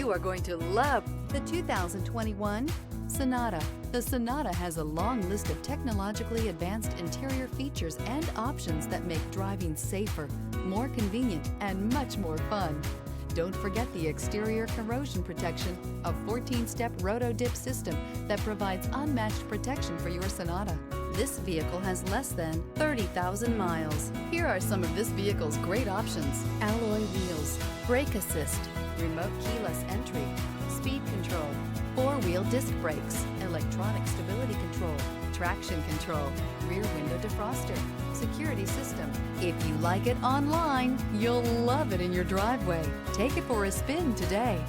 You are going to love the 2021 Sonata. The Sonata has a long list of technologically advanced interior features and options that make driving safer, more convenient, and much more fun. Don't forget the exterior corrosion protection, a 14-step roto-dip system that provides unmatched protection for your Sonata. This vehicle has less than 30,000 miles. Here are some of this vehicle's great options: alloy wheels, brake assist, remote keyless entry, speed control, four-wheel disc brakes, electronic stability control, traction control, rear window defroster, security system. If you like it online, you'll love it in your driveway. Take it for a spin today.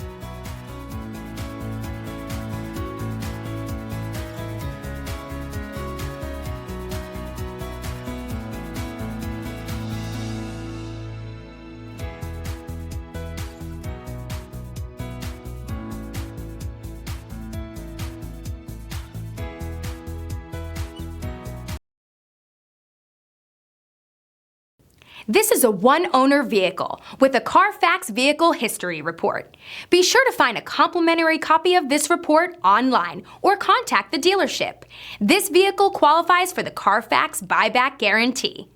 This is a one-owner vehicle with a CarFax Vehicle History Report. Be sure to find a complimentary copy of this report online or contact the dealership. This vehicle qualifies for the CarFax Buyback Guarantee.